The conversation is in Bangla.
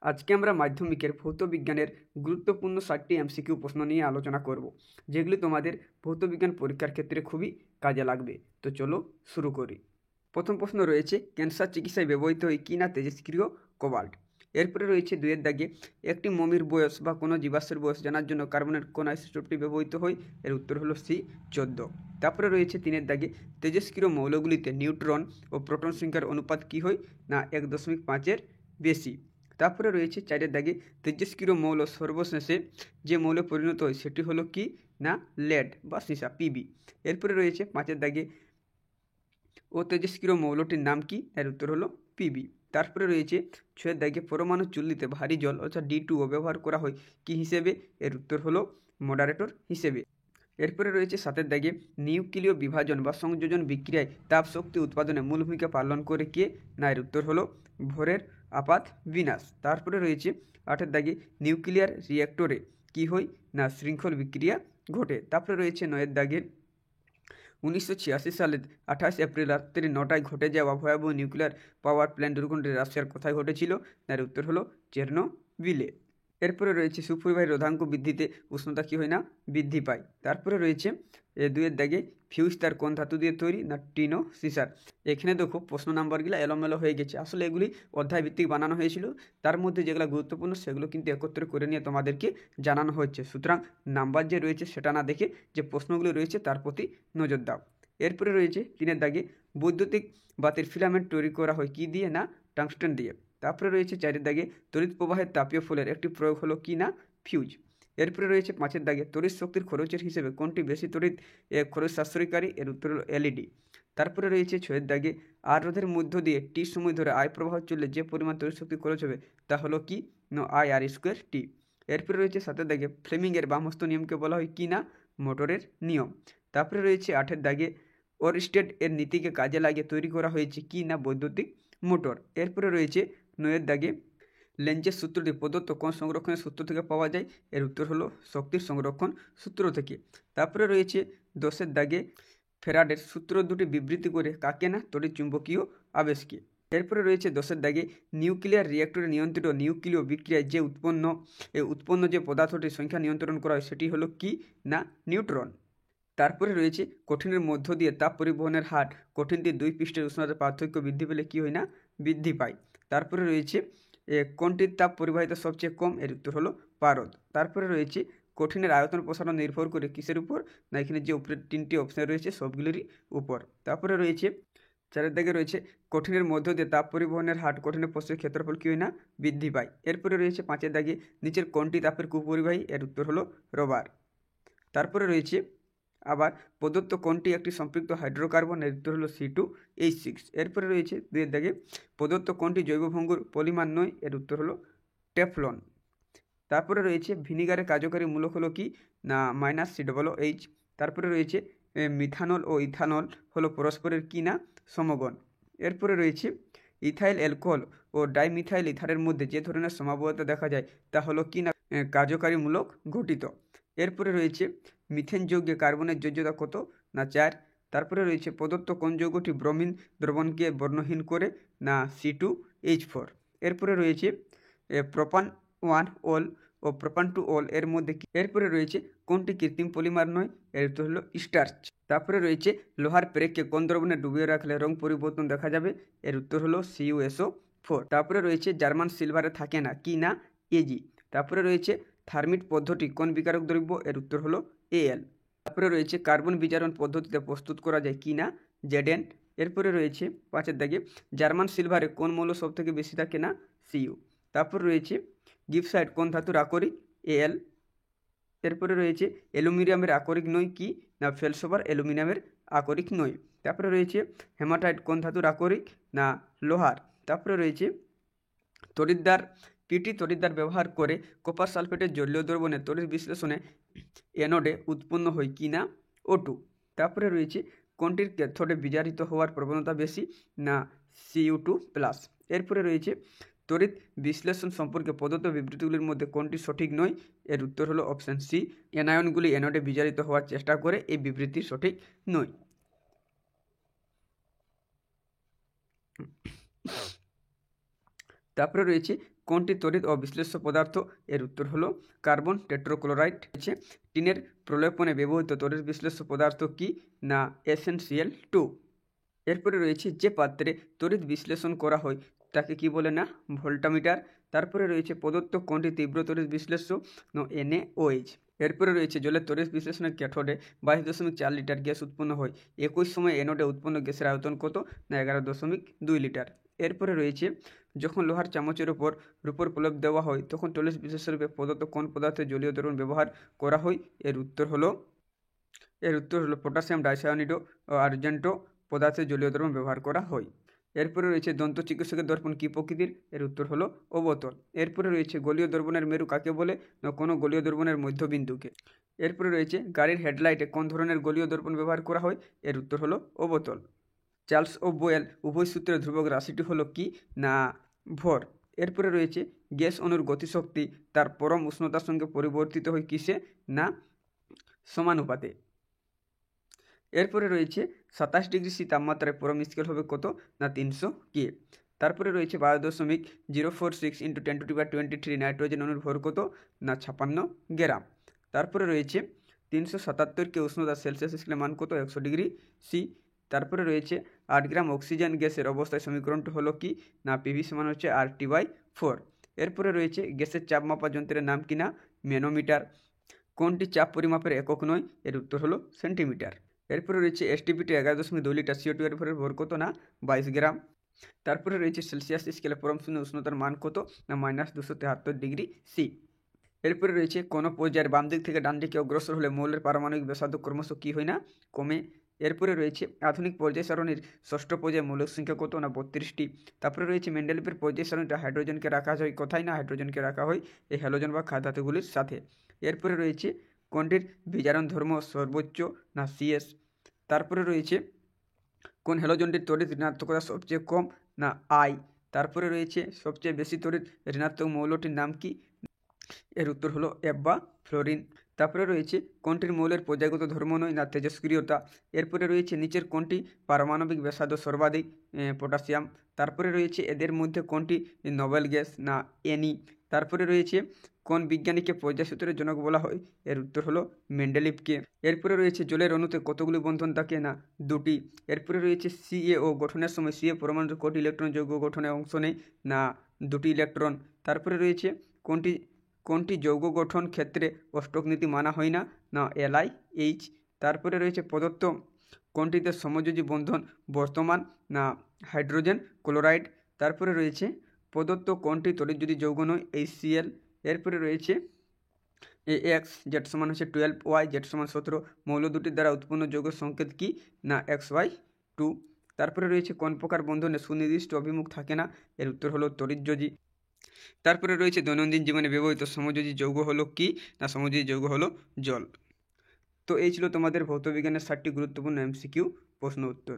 আজকে আমরা মাধ্যমিকের ভৌত বিজ্ঞানের গুরুত্বপূর্ণ 60টি এমসিকিউ প্রশ্ন নিয়ে আলোচনা করব, যেগুলি তোমাদের ভৌত বিজ্ঞান পরীক্ষার ক্ষেত্রে খুবই কাজে লাগবে। তো চলো শুরু করি। প্রথম প্রশ্ন রয়েছে, ক্যান্সার চিকিৎসায় ব্যবহৃত হয় কি না তেজস্ক্রিয় কোবাল্ট। এরপরে রয়েছে 2-এর দাগে, একটি মমির বয়স বা কোনো জীবাশ্মের বয়স জানার জন্য কার্বনের কোন আইসোটোপটি ব্যবহৃত হয়। এর উত্তর হলো সি 14। তারপরে রয়েছে 3-এর দাগে, তেজস্ক্রিয় মৌলগুলিতে নিউট্রন ও প্রোটন সংখ্যার অনুপাত কি হয় না 1.5-এর বেশি। তারপরে রয়েছে 4-এর দাগে, তেজস্ক্রিয় মৌল সর্বশেষে যে মৌলে পরিণত হয় সেটি হলো কি না লেড বা সীসা পিবি। এরপরে রয়েছে 5-এর দাগে, ও তেজস্ক্রিয় মৌলটির নাম কি, এর উত্তর হলো পিবি। তারপরে রয়েছে 6-এর দাগে, পরমাণু চুল্লিতে ভারী জল অর্থাৎ D2O ব্যবহার করা হয় কি হিসেবে, এর উত্তর হলো মডারেটর হিসেবে। এরপরে রয়েছে 7-এর দাগে, নিউক্লিয় বিভাজন বা সংযোজন বিক্রিয়ায় তাপ শক্তি উৎপাদনে মূল ভূমিকা পালন করে কে, না এর উত্তর হলো ভোরের আপাত বিনাশ। তারপরে রয়েছে 8-এর দাগে, নিউক্লিয়ার রিঅ্যাক্টরে কি হয় না শৃঙ্খল বিক্রিয়া ঘটে। তারপরে রয়েছে 9-এর দাগে, 1986 সালের 28 এপ্রিল রাত্রি 9টায় ঘটে যাওয়া ভয়াবহ নিউক্লিয়ার পাওয়ার প্ল্যান্ট দুর্ঘটনাটি রাশিয়ার কোথায় ঘটেছিল, এর উত্তর হলো চেরনোবিলে। এরপরে রয়েছে, সুপরিবাহী রোধাঙ্ক বৃদ্ধিতে উষ্ণতা কী হয় না বৃদ্ধি পায়। তারপরে রয়েছে 2-এর দাগে, ফিউজ তার কোন ধাতু দিয়ে তৈরি না টিনো সিসার। এখানে দেখো প্রশ্ন নাম্বারগুলো এলোমেলো হয়ে গেছে, আসলে এগুলি অধ্যায় ভিত্তিক বানানো হয়েছিল, তার মধ্যে যেগুলো গুরুত্বপূর্ণ সেগুলো কিন্তু একত্র করে নিয়ে তোমাদেরকে জানানো হচ্ছে। সুতরাং নাম্বার যে রয়েছে সেটা না দেখে যে প্রশ্নগুলো রয়েছে তার প্রতি নজর দাও। এরপরে রয়েছে 3-এর দাগে, বৈদ্যুতিক বাতির ফিলামেন্ট তৈরি করা হয় কি দিয়ে না টাংস্টেন দিয়ে। তারপরে রয়েছে 4-এর দাগে, তড়িৎ প্রবাহের তাপীয় ফলের একটি প্রয়োগ হলো কি না ফিউজ। এরপরে রয়েছে 5-এর দাগে, তড়িৎ শক্তির খরচের হিসেবে কোনটি বেশি তড়িৎ খরচ সাশ্রয়কারী, এর উত্তর হলো এলইডি। তারপরে রয়েছে 6-এর দাগে, আর রোধের মধ্য দিয়ে টি সময় ধরে আই প্রবাহ চললে যে পরিমাণ তড়িৎ শক্তি খরচ হবে তা হলো কি না IR² টি। এরপরে রয়েছে 7-এর দাগে, ফ্লেমিংয়ের বামহস্ত নিয়মকে বলা হয় কি না মোটরের নিয়ম। তারপরে রয়েছে 8-এর দাগে, ওরস্টেড এর নীতিকে কাজে লাগিয়ে তৈরি করা হয়েছে কি না বৈদ্যুতিক মোটর। এরপরে রয়েছে 9-এর দাগে, লেঞ্জের সূত্রটি প্রদত্ত কোন সংরক্ষণের সূত্র থেকে পাওয়া যায়, এর উত্তর হলো শক্তির সংরক্ষণ সূত্র থেকে। তারপরে রয়েছে 10-এর দাগে, ফ্যারাডের সূত্র দুটি বিবৃতি করে কাকে না তড়িৎ চুম্বকীয় আবেশকে। এরপরে রয়েছে 10-এর দাগে, নিউক্লিয়ার রিঅ্যাক্টরে নিয়ন্ত্রিত নিউক্লিয় বিক্রিয়ায় যে উৎপন্ন যে পদার্থটির সংখ্যা নিয়ন্ত্রণ করা হয় সেটি হলো কি না নিউট্রন। তারপরে রয়েছে, কঠিনের মধ্য দিয়ে তাপ পরিবহনের হার কঠিনটির 2 পৃষ্ঠের উষ্ণতার পার্থক্য বৃদ্ধি পেলে কি হয় না বৃদ্ধি পায়। তারপরে রয়েছে, কোনটির তাপ পরিবাহিত সবচেয়ে কম, এর উত্তর হলো পারদ। তারপরে রয়েছে, কঠিনের আয়তন প্রসারণ নির্ভর করে কিসের উপর না এখানে যে উপরে 3টি অপশান রয়েছে সবগুলিরই উপর। তারপরে রয়েছে 4-এর দাগে রয়েছে, কঠিনের মধ্য দিয়ে তাপ পরিবহনের হার কঠিনের প্রস্থের ক্ষেত্রফল কি হয় না বৃদ্ধি পায়। এরপরে রয়েছে 5-এর দাগে, নিচের কোনটি তাপের কুপরিবাহী, এর উত্তর হলো রবার। তারপরে রয়েছে আবার, প্রদত্ত কোনটি একটি সম্পৃক্ত হাইড্রোকার্বন, এর উত্তর হলো C2H6। এরপরে রয়েছে 2-এর দাগে, প্রদত্ত কোনটি জৈব ভঙ্গুর পলিমার নয়, এর উত্তর হলো টেফলন। তারপরে রয়েছে, ভিনিগারের কার্যকারী মূলক হলো কি না -COOH। তারপরে রয়েছে, মিথানল ও ইথানল হলো পরস্পরের কি না সমগণ। এরপরে রয়েছে, ইথাইল অ্যালকোহল ও ডাইমিথাইল ইথারের মধ্যে যে ধরনের সমাবয়তা দেখা যায় তা হলো কি না কার্যকারী মূলক গঠিত। এরপরে রয়েছে, মিথেন যৌগে কার্বনের যোজ্যতা কত না 4। তারপরে রয়েছে, প্রদত্ত কোন যৌগটি ব্রোমিন দ্রবণকে বর্ণহীন করে না C2H4। এরপরে রয়েছে, প্রোপান 1 অল ও প্রোপান 2 অল এর মধ্যে। এরপরে রয়েছে, কোনটি কৃত্রিম পলিমার নয়, এর উত্তর হলো স্টার্চ। তারপরে রয়েছে, লোহার পেরেককে কোন দ্রবণে ডুবিয়ে রাখলে রং পরিবর্তন দেখা যাবে, এর উত্তর হলো CuSO4। তারপরে রয়েছে, জার্মান সিলভারে থাকে না কি না Ag। তারপরে রয়েছে, থার্মিট পদ্ধতি কোন বিকারক দ্রব্য, এর উত্তর হলো Al। তারপরে রয়েছে, কার্বন বিজারণ পদ্ধতিতে প্রস্তুত করা যায় কি না Zn। এরপরে রয়েছে 5-এর দাগে, জার্মান সিলভারে কোন মৌল সব থেকে বেশি থাকে না Cu। তারপর রয়েছে, গিপসাইট কোন ধাতুর আকরিক Al। এরপরে রয়েছে, অ্যালুমিনিয়ামের আকরিক নয় কি না ফেলসোবার অ্যালুমিনিয়ামের আকরিক নয়। তারপরে রয়েছে, হেমাটাইট কোন ধাতুর আকরিক না লোহার। তারপরে রয়েছে, তড়িৎদ্বার পিটি তড়িৎদ্বার ব্যবহার করে কপার সালফেটের জলীয় দ্রবণে তড়িৎ বিশ্লেষণে অ্যানোডে উৎপন্ন হয় কি না O2। তারপরে রয়েছে, কোনটির ক্যাথোডে বিজারিত হওয়ার প্রবণতা বেশি না Cu2+। এরপরে রয়েছে, তড়িৎ বিশ্লেষণ সম্পর্কে প্রদত্ত বিবৃতিগুলির মধ্যে কোনটি সঠিক নয়, এর উত্তর হলো অপশান সি, অ্যানায়নগুলি অ্যানোডে বিজারিত হওয়ার চেষ্টা করে, এই বিবৃতি সঠিক নয়। তারপরে রয়েছে, কোনটি তড়িৎ অবিশ্লেষ্য পদার্থ? এর উত্তর হলো কার্বন টেট্রাক্লোরাইড। টিনের প্রলেপনে ব্যবহৃত তড়িৎ বিশ্লেষ্য পদার্থ কি? না SnCl2। এরপরে রয়েছে যে পাত্রে তড়িৎ বিশ্লেষণ করা হয় তাকে কি বলে? না ভোল্টামিটার। তারপরে রয়েছে প্রদত্ত কোনটি তীব্র তড়িৎ বিশ্লেষ্য? না NaOH। এরপরে রয়েছে জলের তড়িৎ বিশ্লেষণের ক্যাথোডে 22.4 লিটার গ্যাস উৎপন্ন হয়, একই সময় অ্যানোডে উৎপন্ন গ্যাসের আয়তন কত? না 11.2 লিটার। এরপরে রয়েছে যখন লোহার চামচের ওপর রূপোর প্রলেপ দেওয়া হয় তখন তড়িৎ বিশ্লেষণরূপে প্রদত্ত কোন পদার্থের জলীয় দ্রবণ ব্যবহার করা হয়? এর উত্তর হলো পটাশিয়াম ডাইসায়ানাইড ও আর্জেন্টো পদার্থের জলীয় দ্রবণ ব্যবহার করা হয়। এরপরে রয়েছে দন্ত চিকিৎসকের দর্পণ কী প্রকৃতির? এর উত্তর হলো অবতল। এরপরে রয়েছে গলীয় দ্রবণের মেরু কাকে বলে? না কোনো গলীয় দ্রবণের মধ্যবিন্দুকে। এরপরে রয়েছে গাড়ির হেডলাইটে কোন ধরনের গলীয় দর্পণ ব্যবহার করা হয়? এর উত্তর হলো অবতল। চার্লস ও বোয়েল উভয় সূত্রের ধ্রুবক রাশিটি হলো কি? না ভর। এরপরে রয়েছে গ্যাস অণুর গতিশক্তি তার পরম উষ্ণতার সঙ্গে পরিবর্তিত হয় কিসে? না সমানুপাতে। এরপরে রয়েছে 27 ডিগ্রি সি তাপমাত্রায় পরম স্কেল হবে কত? না 300 কে। তারপরে রয়েছে 12.046 × 10⁻23 নাইট্রোজেন অণুর ভর কত? না 56 গ্রাম। তারপরে রয়েছে 377 কে উষ্ণতা সেলসিয়াস স্কেলের মান কত? 100 ডিগ্রি সি। তারপরে রয়েছে 8 গ্রাম অক্সিজেন গ্যাসের অবস্থায় সমীকরণটি হলো কি? না PV সমান হচ্ছে RT/4। এরপরে রয়েছে গ্যাসের চাপ মাপা যন্ত্রের নাম কি? না ম্যানোমিটার। কোনটি চাপ পরিমাপের একক নয়? এর উত্তর হলো সেন্টিমিটার। এরপরে রয়েছে STP-2 11.2 লিটার CO2 এর ভরের ভর কত? না 22 গ্রাম। তারপরে রয়েছে সেলসিয়াস স্কেলে পরম শূন্য উষ্ণতার মান কত? না -273 ডিগ্রি সি। এরপরে রয়েছে কোনো পর্যায়ের বাম দিক থেকে ডান দিকে অগ্রসর হলে মৌলের পারমাণবিক ব্যাসার্ধ ক্রমশ কী হয়? না কমে। এরপরে রয়েছে আধুনিক পর্যায় সারণীর ষষ্ঠ পর্যায়ে মৌলিক সংখ্যা কত? না 32টি। তারপরে রয়েছে মেন্ডেলিভের পর্যায় সারণীতে হাইড্রোজেনকে রাখা হয় কোথায়? না হাইড্রোজেনকে রাখা হয় এই হ্যালোজেন বা ক্ষারধাতুগুলির সাথে। এরপরে রয়েছে কোনটির বিজারণ ধর্ম সর্বোচ্চ? না CS। তারপরে রয়েছে কোন হ্যালোজেনটির তড়িৎ ঋণাত্মকতা সবচেয়ে কম? না I। তারপরে রয়েছে সবচেয়ে বেশি তড়িৎ ঋণাত্মক মৌলটির নাম কি? এর উত্তর হলো F বা ফ্লোরিন। তারপরে রয়েছে কোনটির মৌলের পর্যায়গত ধর্ম নয়? না তেজস্ক্রিয়তা। এরপরে রয়েছে নিচের কোনটি পারমাণবিক ব্যাসার্ধ সর্বাধিক? পটাশিয়াম। তারপরে রয়েছে এদের মধ্যে কোনটি নোবেল গ্যাস? না Ne। তারপরে রয়েছে কোন বিজ্ঞানীকে পর্যায় সূত্রের জনক বলা হয়? এর উত্তর হলো মেন্ডেলিভকে। এরপরে রয়েছে জলের অণুতে কতগুলি বন্ধন থাকে? না 2টি। এরপরে রয়েছে CaO গঠনের সময় Ca পরমাণুর কটি ইলেকট্রন যৌগ গঠনে অংশ নেয়? না 2টি ইলেকট্রন। তারপরে রয়েছে কোনটি যৌগ গঠন ক্ষেত্রে অষ্টক নীতি মানা হয় না? না LiH। তারপরে রয়েছে প্রদত্ত কোনটিতে সমযোজী বন্ধন বর্তমান? না হাইড্রোজেন ক্লোরাইড। তারপরে রয়েছে প্রদত্ত কোনটি তড়িৎযোজী যৌগ নয়? HCl। এরপরে রয়েছে AX Z সমান হচ্ছে 12 Y Z সমান 17 মৌল দুটির দ্বারা উৎপন্ন যৌগের সংকেত কি? না XY2। তারপরে রয়েছে কোন প্রকার বন্ধনে সুনির্দিষ্ট অভিমুখ থাকে না? এর উত্তর হলো তড়িৎযোজী। তারপরে রয়েছে দৈনন্দিন জীবনে ব্যবহৃত সমযোজী যৌগ হলো কি? না সমযোজী যৌগ হলো জল। তো এই ছিল তোমাদের ভৌতবিজ্ঞানের 7টি গুরুত্বপূর্ণ MCQ প্রশ্ন উত্তর।